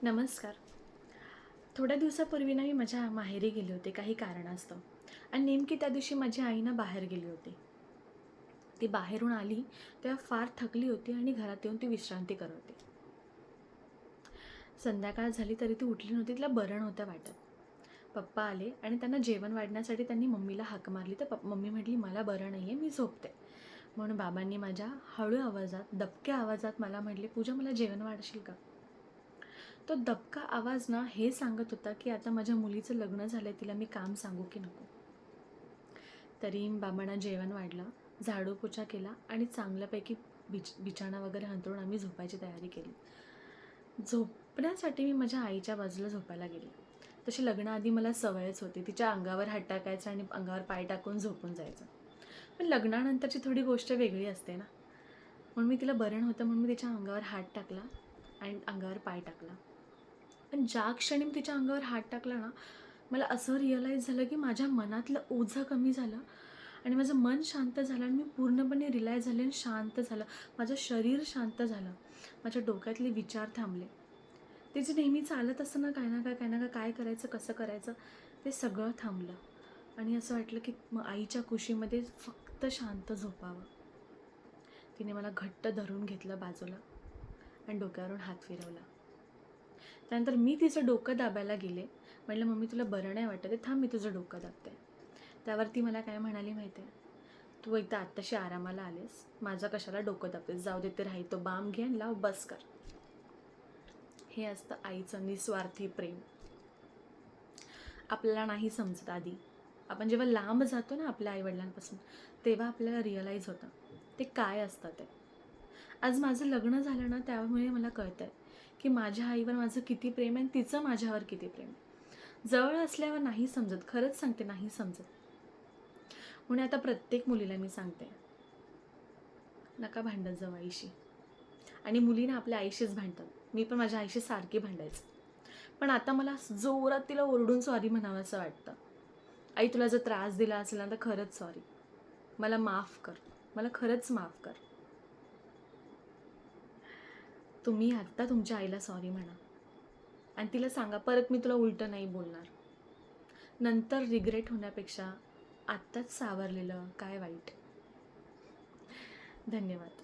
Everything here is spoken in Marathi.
नमस्कार. थोड्या दिवसापूर्वी ना मी माझ्या माहेरी गेले होते काही कारणास्तव. आणि नेमकी त्या दिवशी माझी आई ना बाहेर गेली होती. ती बाहेरून आली तेव्हा फार थकली होती आणि घरात येऊन ती विश्रांती करत होती. संध्याकाळ झाली तरी ती उठली नव्हती. तिला बरं नव्हतं वाटत. पप्पा आले आणि त्यांना जेवण वाढण्यासाठी त्यांनी मम्मीला हाक मारली. तर मम्मी म्हटली, मला बरं नाही आहे, मी झोपते. म्हणून बाबांनी माझ्या हळू आवाजात, दबक्या आवाजात मला म्हटले, पूजा मला जेवण वाढशील का? तो दबका आवाज ना हे सांगत होता की आता माझ्या मुलीचं लग्न झालं आहे, तिला मी काम सांगू की नको. तरी बाबांना जेवण वाढलं, झाडू पोछा केला आणि चांगल्यापैकी बिछाणा वगैरे अंथरून आम्ही झोपायची तयारी केली. झोपण्यासाठी मी माझ्या आईच्या बाजूला झोपायला गेले. तशी लग्नाआधी मला सवयच होती तिच्या अंगावर हात टाकायचा आणि अंगावर पाय टाकून झोपून जायचं. पण लग्नानंतरची थोडी गोष्ट वेगळी असते ना. म्हणून मी तिला बरं नव्हतं म्हणून मी तिच्या अंगावर हात टाकला आणि अंगावर पाय टाकला. पण ज्या क्षणी मी तिच्या अंगावर हात टाकला ना, मला असं रिअलाईज झालं की माझ्या मनातलं ओझं कमी झालं आणि माझं मन शांत झालं आणि मी पूर्णपणे रिलॅक्स झाले आणि शांत झालं. माझं शरीर शांत झालं. माझ्या डोक्यातले विचार थांबले. ते जे नेहमी चालत असतं ना, काय ना काय करायचं, कसं करायचं, ते सगळं थांबलं. आणि असं वाटलं की मग आईच्या कुशीमध्ये फक्त शांत झोपावं. तिने मला घट्ट धरून घेतलं बाजूला आणि डोक्यावरून हात फिरवला. त्यानंतर मी तिचं डोकं दाबायला गेले. म्हटलं, मम्मी तुला बरं नाही वाटत आहे, थांब मी तुझं डोकं दाबते. त्यावर ती मला काय म्हणाली माहिती आहे, तू एकदा आत्ताशी आरामाला आलेस, माझं कशाला डोकं दाबतेस, जाऊ दे ते राही, तो बाम घे आणि लाव, बस कर. हे असतं आईचं निस्वार्थी प्रेम. आपल्याला नाही समजत आधी. आपण जेव्हा लांब जातो ना आपल्या आईवडिलांपासून, तेव्हा आपल्याला रिअलाईज होतं ते काय असतं ते. आज माझं लग्न झालं ना, त्यामुळे मला कळतं आहे की माझ्या आईवर माझं किती प्रेम आहे आणि तिचं माझ्यावर किती प्रेम आहे. जवळ असल्यावर नाही समजत, खरंच सांगते, नाही समजत. म्हणून आता प्रत्येक मुलीला मी सांगते, नका भांडत जाऊ आईशी. आणि मुलीनं आपल्या आईशीच भांडतात. मी पण माझ्या आईशी सारखी भांडायचं. पण आता मला जोरात तिला ओरडून सॉरी म्हणावं असं वाटतं. आई, तुला जर त्रास दिला असेल ना तर खरंच सॉरी, मला माफ कर, मला खरंच माफ कर. तुम्ही आत्ता तुमच्या आईला सॉरी म्हणा आणि तिला सांगा, परत मी तुला उलटं नाही बोलणार. नंतर रिग्रेट होण्यापेक्षा आत्ताच सावरलेलं काय वाईट. धन्यवाद.